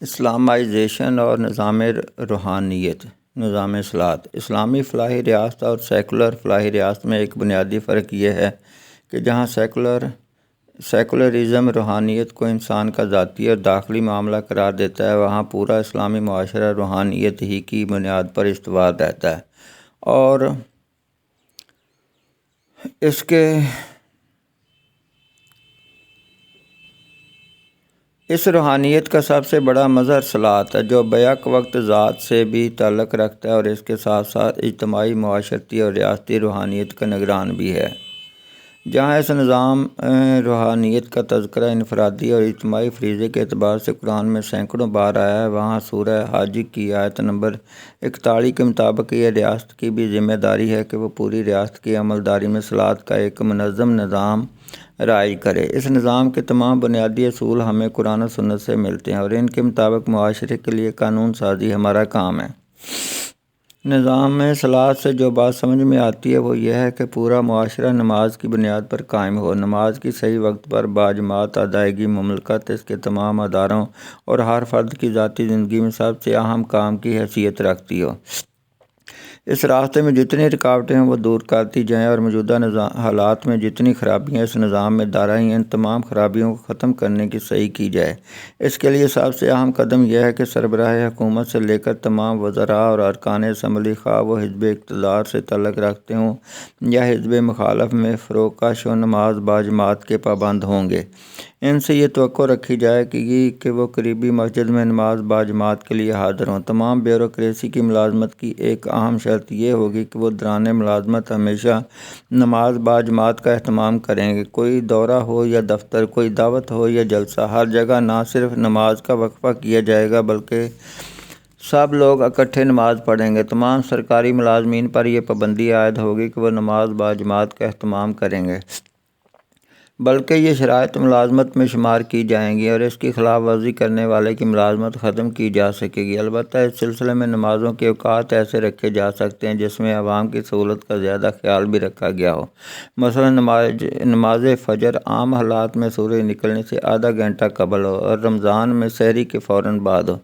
Islamisation اور نظام روحانیت، نظام اصلاحات۔ اسلامی فلاحی ریاست اور سیکولر فلاحی ریاست میں ایک بنیادی فرق یہ ہے کہ جہاں سیکولرزم روحانیت کو انسان کا ذاتی اور داخلی معاملہ قرار دیتا ہے، وہاں پورا اسلامی معاشرہ روحانیت ہی کی بنیاد پر استوار رہتا ہے، اور اس روحانیت کا سب سے بڑا مظہر صلاۃ ہے، جو بیک وقت ذات سے بھی تعلق رکھتا ہے اور اس کے ساتھ ساتھ اجتماعی، معاشرتی اور ریاستی روحانیت کا نگران بھی ہے۔ جہاں اس نظام روحانیت کا تذکرہ انفرادی اور اجتماعی فریضے کے اعتبار سے قرآن میں سینکڑوں بار آیا ہے، وہاں سورہ حج کی آیت نمبر 41 کے مطابق یہ ریاست کی بھی ذمہ داری ہے کہ وہ پوری ریاست کی عملداری میں صلاۃ کا ایک منظم نظام رائج کرے۔ اس نظام کے تمام بنیادی اصول ہمیں قرآن و سنت سے ملتے ہیں، اور ان کے مطابق معاشرے کے لیے قانون سازی ہمارا کام ہے۔ نظام صلاۃ سے جو بات سمجھ میں آتی ہے وہ یہ ہے کہ پورا معاشرہ نماز کی بنیاد پر قائم ہو، نماز کی صحیح وقت پر باجماعت ادائیگی مملکت اس کے تمام اداروں اور ہر فرد کی ذاتی زندگی میں سب سے اہم کام کی حیثیت رکھتی ہو۔ اس راستے میں جتنی رکاوٹیں ہیں وہ دور کرتی جائیں، اور موجودہ حالات میں جتنی خرابیاں اس نظام میں دارا ہیں، ان تمام خرابیوں کو ختم کرنے کی صحیح کی جائے۔ اس کے لیے سب سے اہم قدم یہ ہے کہ سربراہ حکومت سے لے کر تمام وزراء اور ارکان اسمبلی، خواہ وہ حزب اقتدار سے تعلق رکھتے ہوں یا حزب مخالف میں فروکش و نماز باجماعت کے پابند ہوں گے، ان سے یہ توقع رکھی جائے کہ وہ قریبی مسجد میں نماز باجماعت کے لیے حاضر ہوں۔ تمام بیوروکریسی کی ملازمت کی ایک اہم شرط یہ ہوگی کہ وہ دوران ملازمت ہمیشہ نماز باجماعت کا اہتمام کریں گے۔ کوئی دورہ ہو یا دفتر، کوئی دعوت ہو یا جلسہ، ہر جگہ نہ صرف نماز کا وقفہ کیا جائے گا بلکہ سب لوگ اکٹھے نماز پڑھیں گے۔ تمام سرکاری ملازمین پر یہ پابندی عائد ہوگی کہ وہ نماز باجماعت کا اہتمام کریں گے، بلکہ یہ شرائط ملازمت میں شمار کی جائیں گی، اور اس کی خلاف ورزی کرنے والے کی ملازمت ختم کی جا سکے گی۔ البتہ اس سلسلے میں نمازوں کے اوقات ایسے رکھے جا سکتے ہیں جس میں عوام کی سہولت کا زیادہ خیال بھی رکھا گیا ہو۔ مثلاً نماز فجر عام حالات میں سورج نکلنے سے آدھا گھنٹہ قبل ہو اور رمضان میں سحری کے فوراً بعد ہو۔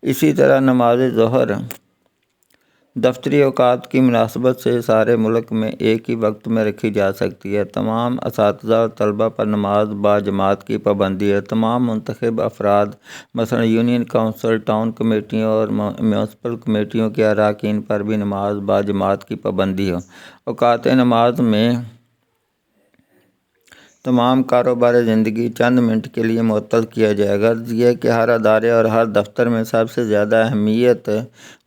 اسی طرح نماز ظہر دفتری اوقات کی مناسبت سے سارے ملک میں ایک ہی وقت میں رکھی جا سکتی ہے۔ تمام اساتذہ اور طلبہ پر نماز باجماعت کی پابندی ہے۔ تمام منتخب افراد، مثلاً یونین کونسل، ٹاؤن کمیٹیوں اور میونسپل کمیٹیوں کے اراکین پر بھی نماز باجماعت کی پابندی ہو۔ اوقات نماز میں تمام کاروبار زندگی چند منٹ کے لیے معطل کیا جائے۔ غرض یہ کہ ہر ادارے اور ہر دفتر میں سب سے زیادہ اہمیت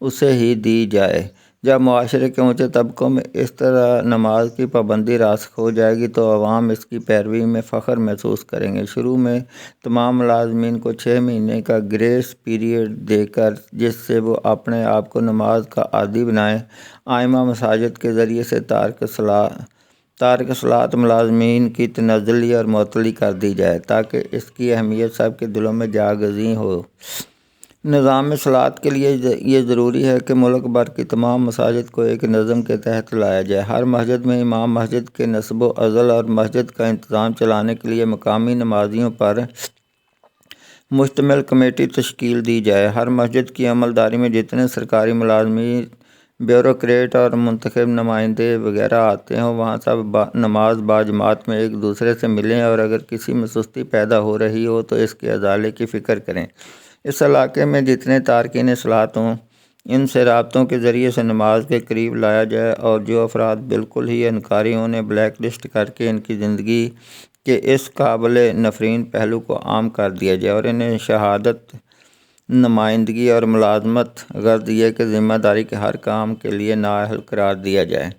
اسے ہی دی جائے۔ جب معاشرے کے اونچے طبقوں میں اس طرح نماز کی پابندی راسخ ہو جائے گی تو عوام اس کی پیروی میں فخر محسوس کریں گے۔ شروع میں تمام ملازمین کو 6 مہینے کا گریس پیریڈ دے کر، جس سے وہ اپنے آپ کو نماز کا عادی بنائیں، ائمہ مساجد کے ذریعے سے تارک صلاۃ ملازمین کی تنزلی اور معطلی کر دی جائے، تاکہ اس کی اہمیت سب کے دلوں میں جاگزیں ہو۔ نظام صلاۃ کے لیے یہ ضروری ہے کہ ملک بھر کی تمام مساجد کو ایک نظم کے تحت لایا جائے۔ ہر مسجد میں امام مسجد کے نصب و عزل اور مسجد کا انتظام چلانے کے لیے مقامی نمازیوں پر مشتمل کمیٹی تشکیل دی جائے۔ ہر مسجد کی عملداری میں جتنے سرکاری ملازمین، بیوروکریٹ اور منتخب نمائندے وغیرہ آتے ہوں، وہاں سب نماز باجماعت میں ایک دوسرے سے ملیں، اور اگر کسی میں سستی پیدا ہو رہی ہو تو اس کے ازالے کی فکر کریں۔ اس علاقے میں جتنے تارکین صلاۃ ہوں، ان سے رابطوں کے ذریعے سے نماز کے قریب لایا جائے، اور جو افراد بالکل ہی انکاری ہیں انہیں بلیک لسٹ کر کے ان کی زندگی کے اس قابل نفرین پہلو کو عام کر دیا جائے، اور انہیں شہادت، نمائندگی اور ملازمت، غرض یہ کہ ذمہ داری کے ہر کام کے لیے نااہل قرار دیا جائے۔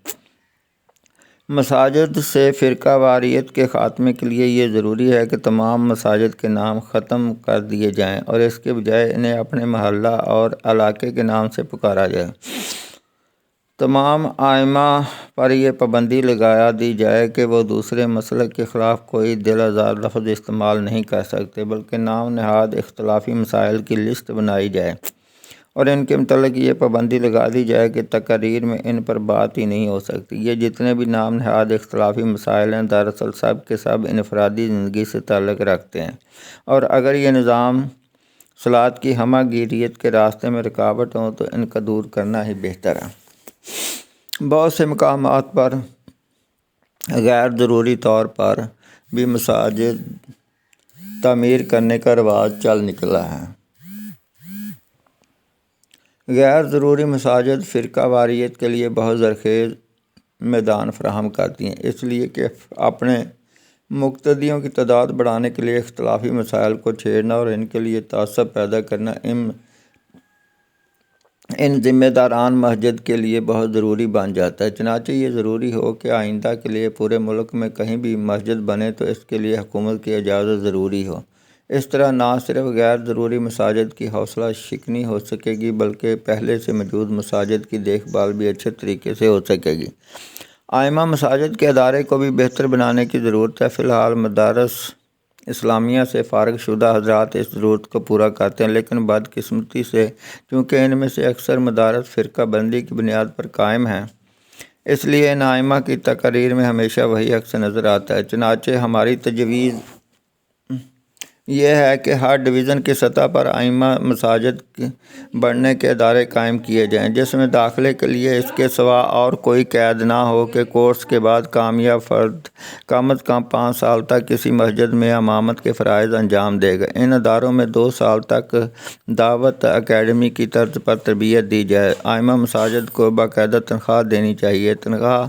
مساجد سے فرقہ واریت کے خاتمے کے لیے یہ ضروری ہے کہ تمام مساجد کے نام ختم کر دیے جائیں، اور اس کے بجائے انہیں اپنے محلہ اور علاقے کے نام سے پکارا جائے۔ تمام ائمہ پر یہ پابندی لگا دی جائے کہ وہ دوسرے مسلک کے خلاف کوئی دل آزار لفظ استعمال نہیں کر سکتے، بلکہ نام نہاد اختلافی مسائل کی لسٹ بنائی جائے، اور ان کے متعلق یہ پابندی لگا دی جائے کہ تقاریر میں ان پر بات ہی نہیں ہو سکتی۔ یہ جتنے بھی نام نہاد اختلافی مسائل ہیں، دراصل سب کے سب انفرادی زندگی سے تعلق رکھتے ہیں، اور اگر یہ نظام صلاۃ کی ہمہ گیریت کے راستے میں رکاوٹ ہوں تو ان کا دور کرنا ہی بہتر ہے۔ بہت سے مقامات پر غیر ضروری طور پر بھی مساجد تعمیر کرنے کا رواج چل نکلا ہے۔ غیر ضروری مساجد فرقہ واریت کے لیے بہت زرخیز میدان فراہم کرتی ہیں، اس لیے کہ اپنے مقتدیوں کی تعداد بڑھانے کے لیے اختلافی مسائل کو چھیڑنا اور ان کے لیے تعصب پیدا کرنا ان ذمہ داران مسجد کے لیے بہت ضروری بن جاتا ہے۔ چنانچہ یہ ضروری ہو کہ آئندہ کے لیے پورے ملک میں کہیں بھی مسجد بنے تو اس کے لیے حکومت کی اجازت ضروری ہو۔ اس طرح نہ صرف غیر ضروری مساجد کی حوصلہ شکنی ہو سکے گی بلکہ پہلے سے موجود مساجد کی دیکھ بھال بھی اچھے طریقے سے ہو سکے گی۔ ائمہ مساجد کے ادارے کو بھی بہتر بنانے کی ضرورت ہے۔ فی الحال مدارس اسلامیہ سے فارغ شدہ حضرات اس ضرورت کو پورا کرتے ہیں، لیکن بدقسمتی سے چونکہ ان میں سے اکثر مدارس فرقہ بندی کی بنیاد پر قائم ہیں، اس لیے ان ائمہ کی تقاریر میں ہمیشہ وہی عکس نظر آتا ہے۔ چنانچہ ہماری تجویز یہ ہے کہ ہر ڈویژن کی سطح پر ائمہ مساجد بڑھنے کے ادارے قائم کیے جائیں، جس میں داخلے کے لیے اس کے سوا اور کوئی قید نہ ہو کہ کورس کے بعد کامیاب فرد کم از کم 5 سال تک کسی مسجد میں امامت کے فرائض انجام دے گا۔ ان اداروں میں 2 سال تک دعوت اکیڈمی کی طرز پر تربیت دی جائے۔ ائمہ مساجد کو باقاعدہ تنخواہ دینی چاہیے۔ تنخواہ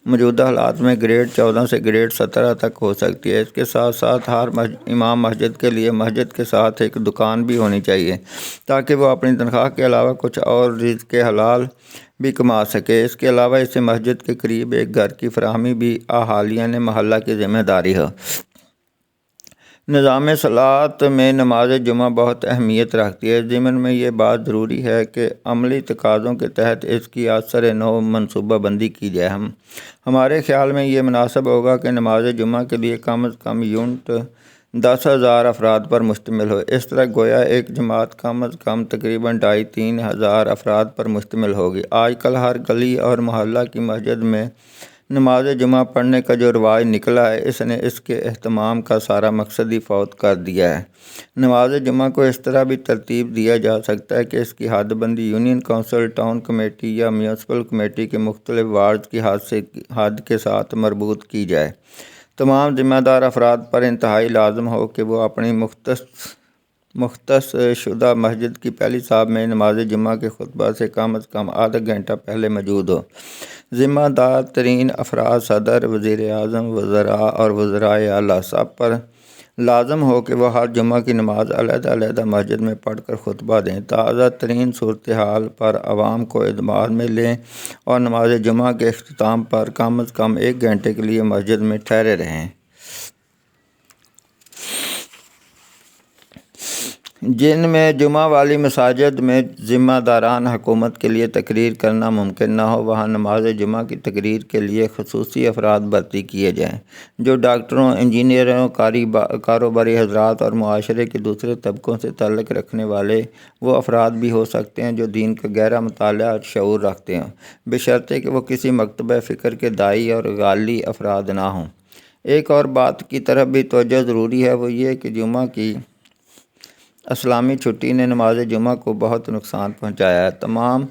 موجودہ حالات میں گریڈ 14 سے گریڈ 17 تک ہو سکتی ہے۔ اس کے ساتھ ساتھ ہر امام مسجد کے لیے مسجد کے ساتھ ایک دکان بھی ہونی چاہیے تاکہ وہ اپنی تنخواہ کے علاوہ کچھ اور رزق حلال بھی کما سکے۔ اس کے علاوہ اسے مسجد کے قریب ایک گھر کی فراہمی بھی اہالیہ محلہ کی ذمہ داری ہے۔ نظام صلاۃ میں نماز جمعہ بہت اہمیت رکھتی ہے۔ اس ضمن میں یہ بات ضروری ہے کہ عملی تقاضوں کے تحت اس کی اثر نو منصوبہ بندی کی جائے۔ ہمارے خیال میں یہ مناسب ہوگا کہ نماز جمعہ کے لیے کم از کم یونٹ 10,000 افراد پر مشتمل ہو۔ اس طرح گویا ایک جماعت کم از کم تقریباً 2,500-3 ہزار افراد پر مشتمل ہوگی۔ آج کل ہر گلی اور محلہ کی مسجد میں نماز جمعہ پڑھنے کا جو رواج نکلا ہے، اس نے اس کے اہتمام کا سارا مقصد ہی فوت کر دیا ہے۔ نماز جمعہ کو اس طرح بھی ترتیب دیا جا سکتا ہے کہ اس کی حد بندی یونین کونسل، ٹاؤن کمیٹی یا میونسپل کمیٹی کے مختلف وارڈز کی حد کے ساتھ مربوط کی جائے۔ تمام ذمہ دار افراد پر انتہائی لازم ہو کہ وہ اپنی مختص شدہ مسجد کی پہلی صف میں نماز جمعہ کے خطبہ سے کم از کم آدھا گھنٹہ پہلے موجود ہو۔ ذمہ دار ترین افراد صدر، وزیر اعظم، وزراء اور وزرائے اعلیٰ سب پر لازم ہو کہ وہ ہر جمعہ کی نماز علیحدہ علیحدہ مسجد میں پڑھ کر خطبہ دیں۔ تازہ ترین صورتحال پر عوام کو اعتبار میں لیں اور نماز جمعہ کے اختتام پر کم از کم 1 گھنٹے کے لیے مسجد میں ٹھہرے رہیں۔ جن میں جمعہ والی مساجد میں ذمہ داران حکومت کے لیے تقریر کرنا ممکن نہ ہو، وہاں نماز جمعہ کی تقریر کے لیے خصوصی افراد بھرتی کیے جائیں، جو ڈاکٹروں، انجینئروں، کاروباری حضرات اور معاشرے کے دوسرے طبقوں سے تعلق رکھنے والے وہ افراد بھی ہو سکتے ہیں جو دین کا گہرا مطالعہ اور شعور رکھتے ہوں، بشرطے کہ وہ کسی مکتبہ فکر کے داعی اور غالی افراد نہ ہوں۔ ایک اور بات کی طرف بھی توجہ ضروری ہے، وہ یہ کہ جمعہ کی اسلامی چھٹی نے نماز جمعہ کو بہت نقصان پہنچایا ہے۔ تمام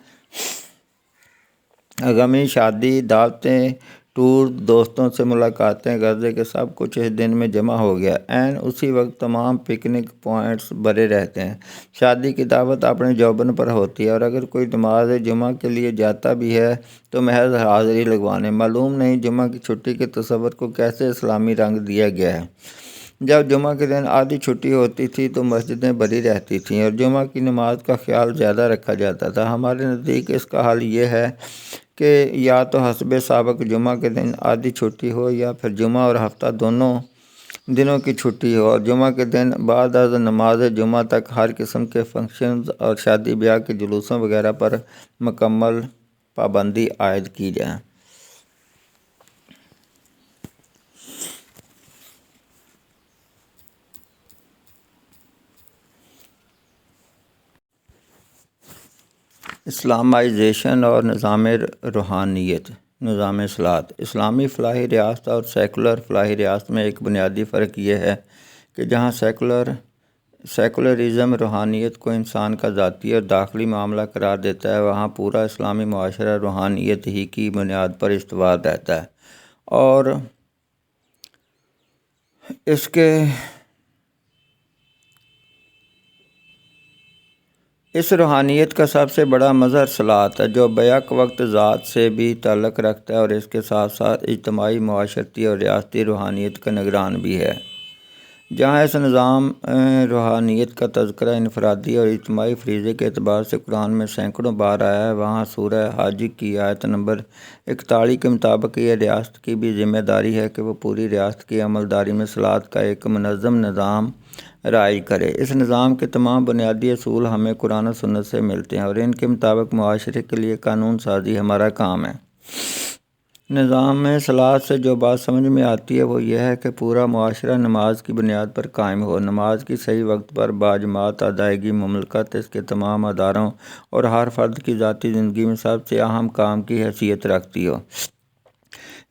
غمی، شادی، دعوتیں، ٹور، دوستوں سے ملاقاتیں، غرضے کہ سب کچھ اس دن میں جمع ہو گیا۔ عین اسی وقت تمام پکنک پوائنٹس بھرے رہتے ہیں۔ شادی کی دعوت اپنے جوبن پر ہوتی ہے اور اگر کوئی نماز جمعہ کے لیے جاتا بھی ہے تو محض حاضری لگوانے۔ معلوم نہیں جمعہ کی چھٹی کے تصور کو کیسے اسلامی رنگ دیا گیا ہے۔ جب جمعہ کے دن آدھی چھٹی ہوتی تھی تو مسجدیں بھری رہتی تھیں اور جمعہ کی نماز کا خیال زیادہ رکھا جاتا تھا۔ ہمارے نزدیک اس کا حل یہ ہے کہ یا تو حسب سابق جمعہ کے دن آدھی چھٹی ہو یا پھر جمعہ اور ہفتہ دونوں دنوں کی چھٹی ہو، اور جمعہ کے دن بعد از نماز جمعہ تک ہر قسم کے فنکشنز اور شادی بیاہ کے جلوسوں وغیرہ پر مکمل پابندی عائد کی جائے۔ اسلامائزیشن اور نظام روحانیت۔ نظام صلاۃ اسلامی فلاحی ریاست اور سیکولر فلاحی ریاست میں ایک بنیادی فرق یہ ہے کہ جہاں سیکولر سیکولرزم روحانیت کو انسان کا ذاتی اور داخلی معاملہ قرار دیتا ہے، وہاں پورا اسلامی معاشرہ روحانیت ہی کی بنیاد پر استوار رہتا ہے، اور اس روحانیت کا سب سے بڑا مظہر صلاۃ ہے، جو بیک وقت ذات سے بھی تعلق رکھتا ہے اور اس کے ساتھ ساتھ اجتماعی، معاشرتی اور ریاستی روحانیت کا نگران بھی ہے۔ جہاں اس نظام روحانیت کا تذکرہ انفرادی اور اجتماعی فریضے کے اعتبار سے قرآن میں سینکڑوں بار آیا ہے، وہاں سورہ حج کی آیت نمبر 41 کے مطابق یہ ریاست کی بھی ذمہ داری ہے کہ وہ پوری ریاست کی عملداری میں صلاۃ کا ایک منظم نظام رائج کرے۔ اس نظام کے تمام بنیادی اصول ہمیں قرآن و سنت سے ملتے ہیں، اور ان کے مطابق معاشرے کے لیے قانون سازی ہمارا کام ہے۔ نظام میں صلاۃ سے جو بات سمجھ میں آتی ہے وہ یہ ہے کہ پورا معاشرہ نماز کی بنیاد پر قائم ہو، نماز کی صحیح وقت پر باجماعت ادائیگی مملکت اس کے تمام اداروں اور ہر فرد کی ذاتی زندگی میں سب سے اہم کام کی حیثیت رکھتی ہو۔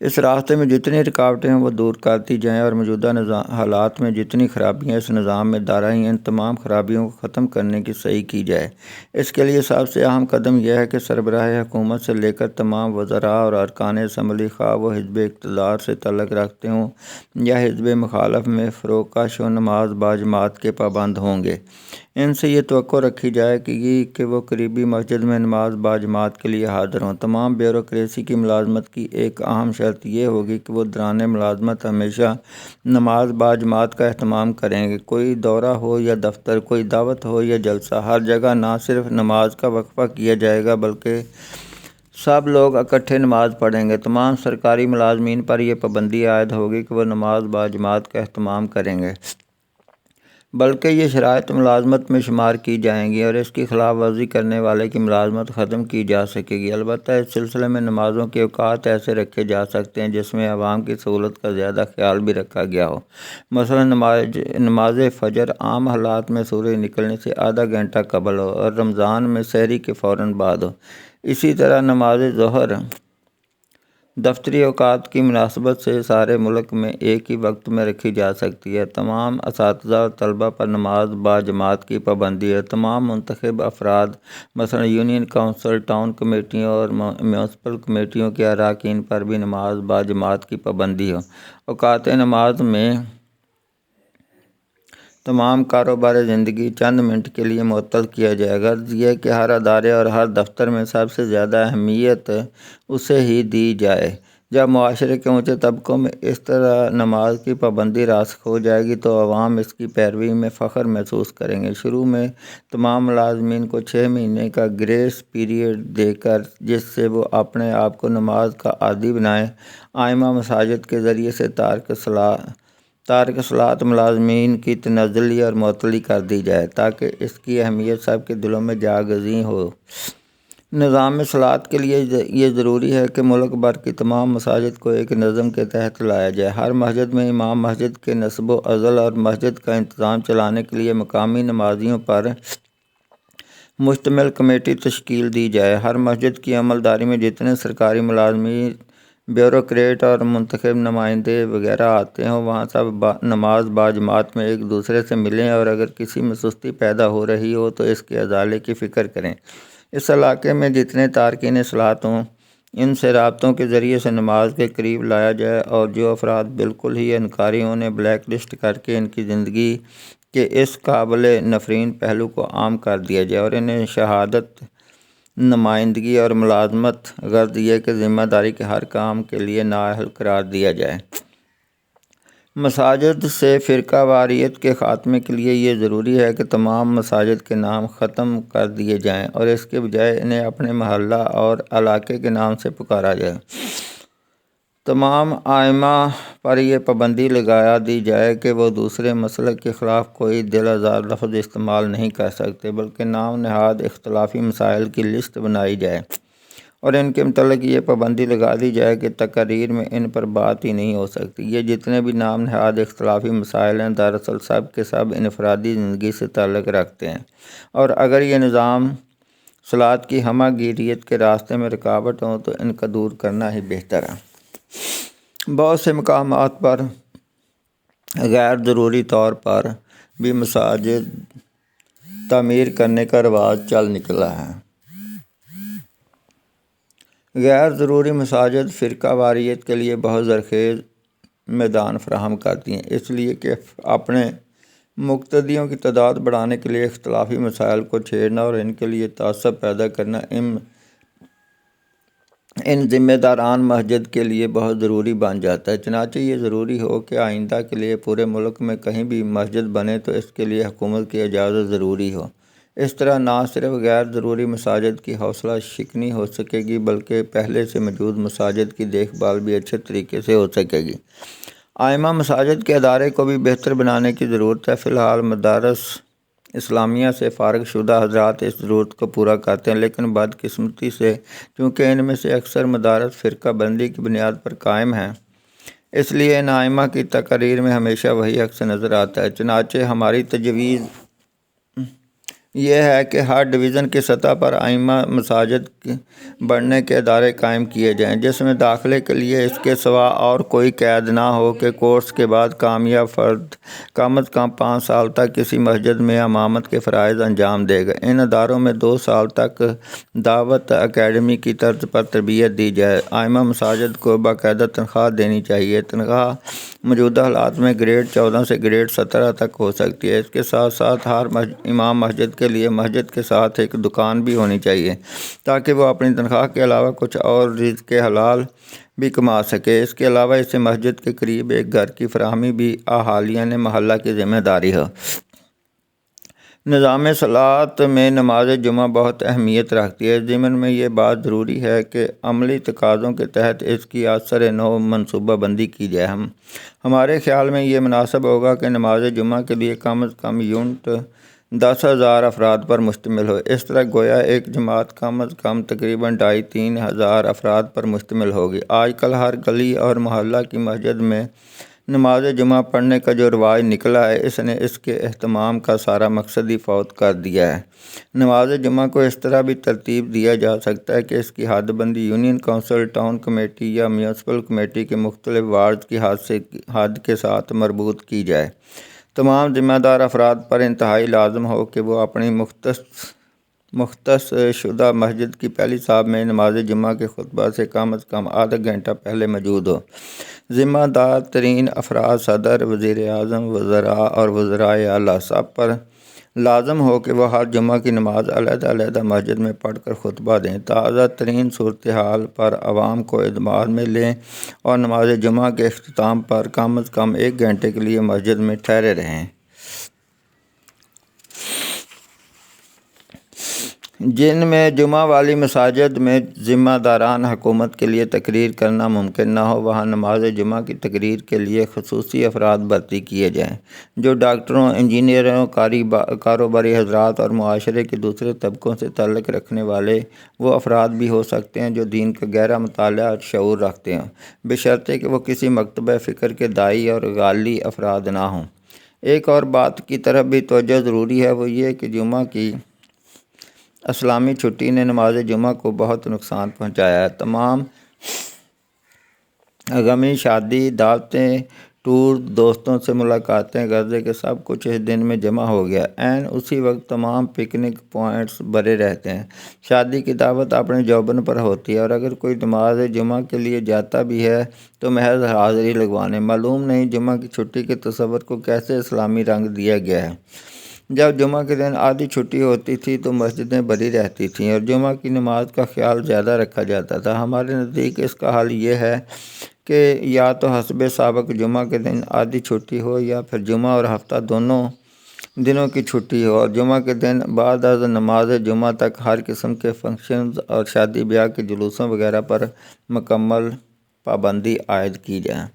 اس راستے میں جتنی رکاوٹیں ہیں وہ دور کرتی جائیں، اور موجودہ حالات میں جتنی خرابیاں اس نظام میں دارا ہیں، ان تمام خرابیوں کو ختم کرنے کی صحیح کی جائے۔ اس کے لیے سب سے اہم قدم یہ ہے کہ سربراہ حکومت سے لے کر تمام وزراء اور ارکان اسمبلی، خواہ وہ حزب اقتدار سے تعلق رکھتے ہوں یا حزب مخالف میں فروکش و نماز باجماعت کے پابند ہوں گے۔ ان سے یہ توقع رکھی جائے کہ وہ قریبی مسجد میں نماز باجماعت کے لیے حاضر ہوں۔ تمام بیوروکریسی کی ملازمت کی ایک اہم شرط یہ ہوگی کہ وہ دوران ملازمت ہمیشہ نماز باجماعت کا اہتمام کریں گے۔ کوئی دورہ ہو یا دفتر، کوئی دعوت ہو یا جلسہ، ہر جگہ نہ صرف نماز کا وقفہ کیا جائے گا بلکہ سب لوگ اکٹھے نماز پڑھیں گے۔ تمام سرکاری ملازمین پر یہ پابندی عائد ہوگی کہ وہ نماز باجماعت کا اہتمام کریں گے، بلکہ یہ شرائط ملازمت میں شمار کی جائیں گی، اور اس کی خلاف ورزی کرنے والے کی ملازمت ختم کی جا سکے گی۔ البتہ اس سلسلے میں نمازوں کے اوقات ایسے رکھے جا سکتے ہیں جس میں عوام کی سہولت کا زیادہ خیال بھی رکھا گیا ہو۔ مثلا نماز فجر عام حالات میں سورج نکلنے سے آدھا گھنٹہ قبل ہو اور رمضان میں سحری کے فوراً بعد ہو۔ اسی طرح نماز ظہر دفتری اوقات کی مناسبت سے سارے ملک میں ایک ہی وقت میں رکھی جا سکتی ہے۔ تمام اساتذہ اور طلبہ پر نماز باجماعت کی پابندی ہے۔ تمام منتخب افراد، مثلا یونین کونسل، ٹاؤن کمیٹیوں اور میونسپل کمیٹیوں کے اراکین پر بھی نماز باجماعت کی پابندی ہو۔ اوقات نماز میں تمام کاروبار زندگی چند منٹ کے لیے معطل کیا جائے گا۔ غرض یہ کہ ہر ادارے اور ہر دفتر میں سب سے زیادہ اہمیت اسے ہی دی جائے۔ جب معاشرے کے اونچے طبقوں میں اس طرح نماز کی پابندی راسخ ہو جائے گی تو عوام اس کی پیروی میں فخر محسوس کریں گے۔ شروع میں تمام ملازمین کو 6 مہینے کا گریس پیریڈ دے کر، جس سے وہ اپنے آپ کو نماز کا عادی بنائیں، ائمہ مساجد کے ذریعے سے تارک صلاۃ ملازمین کی تنزلی اور معطلی کر دی جائے تاکہ اس کی اہمیت سب کے دلوں میں جاگزیں ہو۔ نظام صلاۃ کے لیے یہ ضروری ہے کہ ملک بھر کی تمام مساجد کو ایک نظم کے تحت لایا جائے۔ ہر مسجد میں امام مسجد کے نصب و عزل اور مسجد کا انتظام چلانے کے لیے مقامی نمازیوں پر مشتمل کمیٹی تشکیل دی جائے۔ ہر مسجد کی عملداری میں جتنے سرکاری ملازمین، بیوروکریٹ اور منتخب نمائندے وغیرہ آتے ہوں، وہاں سب نماز باجماعت میں ایک دوسرے سے ملیں، اور اگر کسی میں سستی پیدا ہو رہی ہو تو اس کے ازالے کی فکر کریں۔ اس علاقے میں جتنے تارکین صلاۃ ہوں، ان سے رابطوں کے ذریعے سے نماز کے قریب لایا جائے، اور جو افراد بالکل ہی انکاری ہوں انہیں بلیک لسٹ کر کے ان کی زندگی کے اس قابل نفرین پہلو کو عام کر دیا جائے، اور انہیں شہادت، نمائندگی اور ملازمت، غرض یہ کہ ذمہ داری کے ہر کام کے لیے نااہل قرار دیا جائے۔ مساجد سے فرقہ واریت کے خاتمے کے لیے یہ ضروری ہے کہ تمام مساجد کے نام ختم کر دیے جائیں اور اس کے بجائے انہیں اپنے محلہ اور علاقے کے نام سے پکارا جائے۔ تمام ائمہ پر یہ پابندی لگا دی جائے کہ وہ دوسرے مسلک کے خلاف کوئی دل آزار لفظ استعمال نہیں کر سکتے، بلکہ نام نہاد اختلافی مسائل کی لسٹ بنائی جائے اور ان کے متعلق یہ پابندی لگا دی جائے کہ تقاریر میں ان پر بات ہی نہیں ہو سکتی۔ یہ جتنے بھی نام نہاد اختلافی مسائل ہیں دراصل سب کے سب انفرادی زندگی سے تعلق رکھتے ہیں، اور اگر یہ نظام صلاۃ کی ہمہ گیریت کے راستے میں رکاوٹ ہوں تو ان کا دور کرنا ہی بہتر ہے۔ بہت سے مقامات پر غیر ضروری طور پر بھی مساجد تعمیر کرنے کا رواج چل نکلا ہے۔ غیر ضروری مساجد فرقہ واریت کے لیے بہت زرخیز میدان فراہم کرتی ہیں، اس لیے کہ اپنے مقتدیوں کی تعداد بڑھانے کے لیے اختلافی مسائل کو چھیڑنا اور ان کے لیے تعصب پیدا کرنا ان ذمہ داران مسجد کے لیے بہت ضروری بن جاتا ہے۔ چنانچہ یہ ضروری ہو کہ آئندہ کے لیے پورے ملک میں کہیں بھی مسجد بنے تو اس کے لیے حکومت کی اجازت ضروری ہو۔ اس طرح نہ صرف غیر ضروری مساجد کی حوصلہ شکنی ہو سکے گی بلکہ پہلے سے موجود مساجد کی دیکھ بھال بھی اچھے طریقے سے ہو سکے گی۔ ائمہ مساجد کے ادارے کو بھی بہتر بنانے کی ضرورت ہے۔ فی الحال مدارس اسلامیہ سے فارغ شدہ حضرات اس ضرورت کو پورا کرتے ہیں، لیکن بدقسمتی سے چونکہ ان میں سے اکثر مدارس فرقہ بندی کی بنیاد پر قائم ہیں، اس لیے ان ائمہ کی تقاریر میں ہمیشہ وہی عکس نظر آتا ہے۔ چنانچہ ہماری تجویز یہ ہے کہ ہر ڈویژن کی سطح پر ائمہ مساجد بڑھنے کے ادارے قائم کیے جائیں، جس میں داخلے کے لیے اس کے سوا اور کوئی قید نہ ہو کہ کورس کے بعد کامیاب فرد کم از کم 5 سال تک کسی مسجد میں امامت کے فرائض انجام دے گا۔ ان اداروں میں 2 سال تک دعوت اکیڈمی کی طرز پر تربیت دی جائے۔ ائمہ مساجد کو باقاعدہ تنخواہ دینی چاہیے۔ تنخواہ موجودہ حالات میں گریڈ 14 سے گریڈ 17 تک ہو سکتی ہے۔ اس کے ساتھ ساتھ ہر امام مسجد کے لیے مسجد کے ساتھ ایک دکان بھی ہونی چاہیے تاکہ وہ اپنی تنخواہ کے علاوہ کچھ اور رزق حلال بھی کما سکے۔ اس کے علاوہ اسے مسجد کے قریب ایک گھر کی فراہمی بھی اہالیہ محلہ کی ذمہ داری ہے۔ نظام صلاۃ میں نماز جمعہ بہت اہمیت رکھتی ہے۔ اس ضمن میں یہ بات ضروری ہے کہ عملی تقاضوں کے تحت اس کی اثر نو منصوبہ بندی کی جائے۔ ہمارے خیال میں یہ مناسب ہوگا کہ نماز جمعہ کے لیے کم از کم یونٹ 10,000 افراد پر مشتمل ہو۔ اس طرح گویا ایک جماعت کم از کم تقریباً 2,500-3 ہزار افراد پر مشتمل ہوگی۔ آج کل ہر گلی اور محلہ کی مسجد میں نماز جمعہ پڑھنے کا جو رواج نکلا ہے، اس نے اس کے اہتمام کا سارا مقصد ہی فوت کر دیا ہے۔ نماز جمعہ کو اس طرح بھی ترتیب دیا جا سکتا ہے کہ اس کی حد بندی یونین کونسل، ٹاؤن کمیٹی یا میونسپل کمیٹی کے مختلف وارڈز کی حد کے ساتھ مربوط کی جائے۔ تمام ذمہ دار افراد پر انتہائی لازم ہو کہ وہ اپنی مختص شدہ مسجد کی پہلی صف میں نماز جمعہ کے خطبہ سے کم از کم آدھا گھنٹہ پہلے موجود ہو۔ ذمہ دار ترین افراد صدر، وزیر اعظم، وزراء اور وزرائے اعلیٰ سب پر لازم ہو کہ وہ ہر جمعہ کی نماز علیحدہ علیحدہ مسجد میں پڑھ کر خطبہ دیں۔ تازہ ترین صورتحال پر عوام کو اعتبار میں لیں اور نماز جمعہ کے اختتام پر کم از کم 1 گھنٹے کے لیے مسجد میں ٹھہرے رہیں۔ جن میں جمعہ والی مساجد میں ذمہ داران حکومت کے لیے تقریر کرنا ممکن نہ ہو، وہاں نماز جمعہ کی تقریر کے لیے خصوصی افراد بھرتی کیے جائیں، جو ڈاکٹروں، انجینئروں، کاروباری حضرات اور معاشرے کے دوسرے طبقوں سے تعلق رکھنے والے وہ افراد بھی ہو سکتے ہیں جو دین کا گہرا مطالعہ اور شعور رکھتے ہوں، بشرطے کہ وہ کسی مکتبہ فکر کے داعی اور غالی افراد نہ ہوں۔ ایک اور بات کی طرف بھی توجہ ضروری ہے، وہ یہ کہ جمعہ کی اسلامی چھٹی نے نماز جمعہ کو بہت نقصان پہنچایا ہے۔ تمام غمی، شادی، دعوتیں، ٹور، دوستوں سے ملاقاتیں، غرضے کہ سب کچھ اس دن میں جمع ہو گیا۔ عین اسی وقت تمام پکنک پوائنٹس بھرے رہتے ہیں۔ شادی کی دعوت اپنے جوبن پر ہوتی ہے اور اگر کوئی نماز جمعہ کے لیے جاتا بھی ہے تو محض حاضری لگوانے۔ معلوم نہیں جمعہ کی چھٹی کے تصور کو کیسے اسلامی رنگ دیا گیا ہے۔ جب جمعہ کے دن آدھی چھٹی ہوتی تھی تو مسجدیں بھری رہتی تھیں اور جمعہ کی نماز کا خیال زیادہ رکھا جاتا تھا۔ ہمارے نزدیک اس کا حل یہ ہے کہ یا تو حسب سابق جمعہ کے دن آدھی چھٹی ہو یا پھر جمعہ اور ہفتہ دونوں دنوں کی چھٹی ہو، اور جمعہ کے دن بعد از نماز جمعہ تک ہر قسم کے فنکشنز اور شادی بیاہ کے جلوسوں وغیرہ پر مکمل پابندی عائد کی جائے۔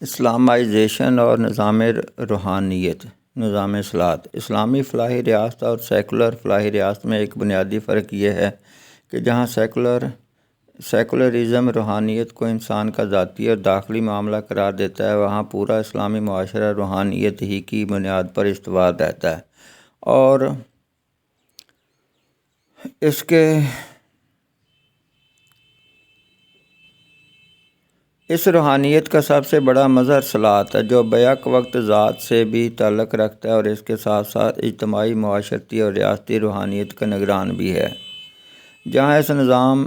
اسلامائزیشن اور نظام روحانیت، نظام صلاۃ۔ اسلامی فلاحی ریاست اور سیکولر فلاحی ریاست میں ایک بنیادی فرق یہ ہے کہ جہاں سیکولرزم روحانیت کو انسان کا ذاتی اور داخلی معاملہ قرار دیتا ہے، وہاں پورا اسلامی معاشرہ روحانیت ہی کی بنیاد پر استوار رہتا ہے اور اس روحانیت کا سب سے بڑا مظہر صلات ہے، جو بیک وقت ذات سے بھی تعلق رکھتا ہے اور اس کے ساتھ ساتھ اجتماعی، معاشرتی اور ریاستی روحانیت کا نگران بھی ہے۔ جہاں اس نظام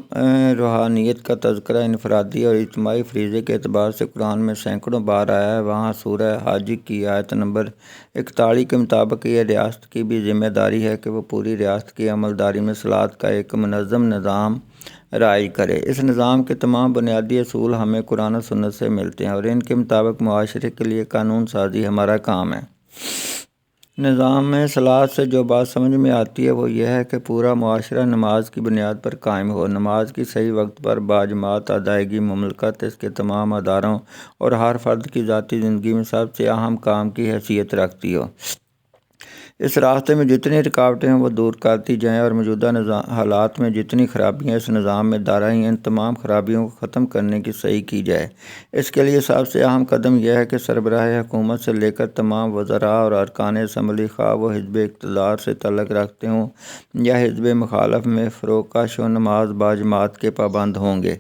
روحانیت کا تذکرہ انفرادی اور اجتماعی فریضے کے اعتبار سے قرآن میں سینکڑوں بار آیا ہے، وہاں سورہ حج کی آیت نمبر 41 کے مطابق یہ ریاست کی بھی ذمہ داری ہے کہ وہ پوری ریاست کی عملداری میں صلات کا ایک منظم نظام رائج کرے۔ اس نظام کے تمام بنیادی اصول ہمیں قرآن و سنت سے ملتے ہیں اور ان کے مطابق معاشرے کے لیے قانون سازی ہمارا کام ہے۔ نظام میں صلات سے جو بات سمجھ میں آتی ہے وہ یہ ہے کہ پورا معاشرہ نماز کی بنیاد پر قائم ہو، نماز کی صحیح وقت پر باجماعت ادائیگی، مملکت اس کے تمام اداروں اور ہر فرد کی ذاتی زندگی میں سب سے اہم کام کی حیثیت رکھتی ہو۔ اس راستے میں جتنی رکاوٹیں ہیں وہ دور کرتی جائیں اور موجودہ حالات میں جتنی خرابیاں اس نظام میں دارا ہیں، ان تمام خرابیوں کو ختم کرنے کی صحیح کی جائے۔ اس کے لیے سب سے اہم قدم یہ ہے کہ سربراہ حکومت سے لے کر تمام وزراء اور ارکان اسمبلی، خواہ وہ حزب اقتدار سے تعلق رکھتے ہوں یا حزب مخالف میں فروکش و نماز باجماعت کے پابند ہوں گے۔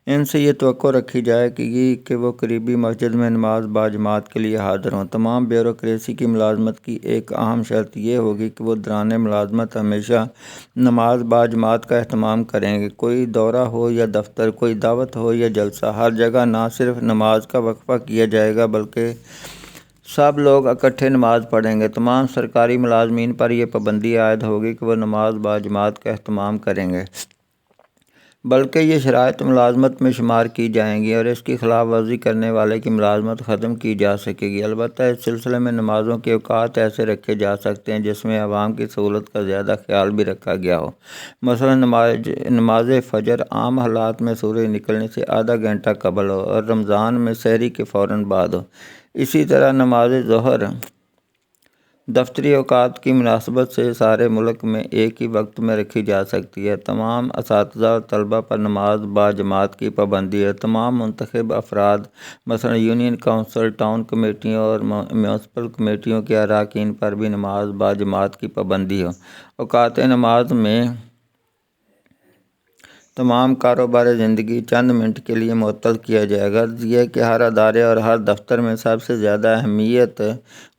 ان سے یہ توقع رکھی جائے کہ وہ قریبی مسجد میں نماز باجماعت کے لیے حاضر ہوں۔ تمام بیوروکریسی کی ملازمت کی ایک اہم شرط یہ ہوگی کہ وہ دوران ملازمت ہمیشہ نماز باجماعت کا اہتمام کریں گے۔ کوئی دورہ ہو یا دفتر، کوئی دعوت ہو یا جلسہ، ہر جگہ نہ صرف نماز کا وقفہ کیا جائے گا بلکہ سب لوگ اکٹھے نماز پڑھیں گے۔ تمام سرکاری ملازمین پر یہ پابندی عائد ہوگی کہ وہ نماز باجماعت کا اہتمام کریں گے، بلکہ یہ شرائط ملازمت میں شمار کی جائیں گی اور اس کی خلاف ورزی کرنے والے کی ملازمت ختم کی جا سکے گی۔ البتہ اس سلسلے میں نمازوں کے اوقات ایسے رکھے جا سکتے ہیں جس میں عوام کی سہولت کا زیادہ خیال بھی رکھا گیا ہو۔ مثلاً نماز فجر عام حالات میں سورج نکلنے سے آدھا گھنٹہ قبل ہو اور رمضان میں سحری کے فوراً بعد ہو۔ اسی طرح نماز ظہر دفتری اوقات کی مناسبت سے سارے ملک میں ایک ہی وقت میں رکھی جا سکتی ہے۔ تمام اساتذہ اور طلبہ پر نماز باجماعت کی پابندی ہے۔ تمام منتخب افراد مثلاً یونین کونسل، ٹاؤن کمیٹیوں اور میونسپل کمیٹیوں کے اراکین پر بھی نماز باجماعت کی پابندی ہو۔ اوقات نماز میں تمام کاروبار زندگی چند منٹ کے لیے معطل کیا جائے گا۔ غرض یہ کہ ہر ادارے اور ہر دفتر میں سب سے زیادہ اہمیت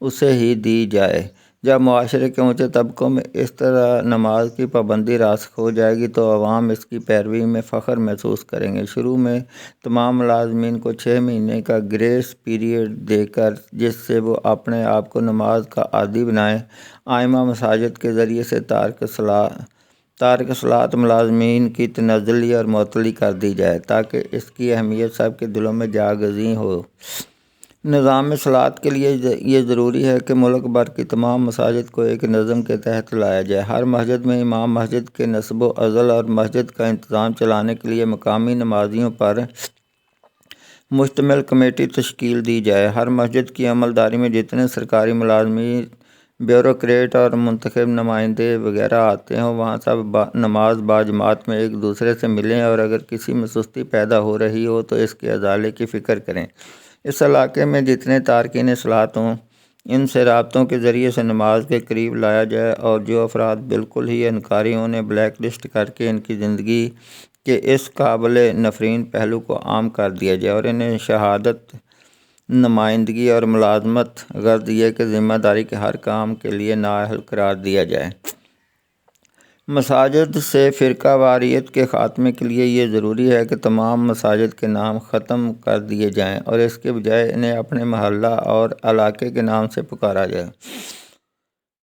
اسے ہی دی جائے۔ جب معاشرے کے اونچے طبقوں میں اس طرح نماز کی پابندی راسخ ہو جائے گی تو عوام اس کی پیروی میں فخر محسوس کریں گے۔ شروع میں تمام ملازمین کو 6 مہینے کا گریس پیریڈ دے کر، جس سے وہ اپنے آپ کو نماز کا عادی بنائیں، ائمہ مساجد کے ذریعے سے تارک صلات ملازمین کی تنزلی اور معطلی کر دی جائے تاکہ اس کی اہمیت سب کے دلوں میں جاگزیں ہو۔ نظام صلات کے لیے یہ ضروری ہے کہ ملک بھر کی تمام مساجد کو ایک نظم کے تحت لایا جائے۔ ہر مسجد میں امام مسجد کے نصب و عزل اور مسجد کا انتظام چلانے کے لیے مقامی نمازیوں پر مشتمل کمیٹی تشکیل دی جائے۔ ہر مسجد کی عملداری میں جتنے سرکاری ملازمین، بیوروکریٹ اور منتخب نمائندے وغیرہ آتے ہوں، وہاں سب نماز باجماعت میں ایک دوسرے سے ملیں اور اگر کسی میں سستی پیدا ہو رہی ہو تو اس کے ازالے کی فکر کریں۔ اس علاقے میں جتنے تارکین صلات ہوں ان سے رابطوں کے ذریعے سے نماز کے قریب لایا جائے اور جو افراد بالکل ہی انکاری ہیں انہیں بلیک لسٹ کر کے ان کی زندگی کے اس قابل نفرین پہلو کو عام کر دیا جائے اور انہیں شہادت، نمائندگی اور ملازمت، غرض یہ کہ ذمہ داری کے ہر کام کے لیے نااہل قرار دیا جائے۔ مساجد سے فرقہ واریت کے خاتمے کے لیے یہ ضروری ہے کہ تمام مساجد کے نام ختم کر دیے جائیں اور اس کے بجائے انہیں اپنے محلہ اور علاقے کے نام سے پکارا جائے۔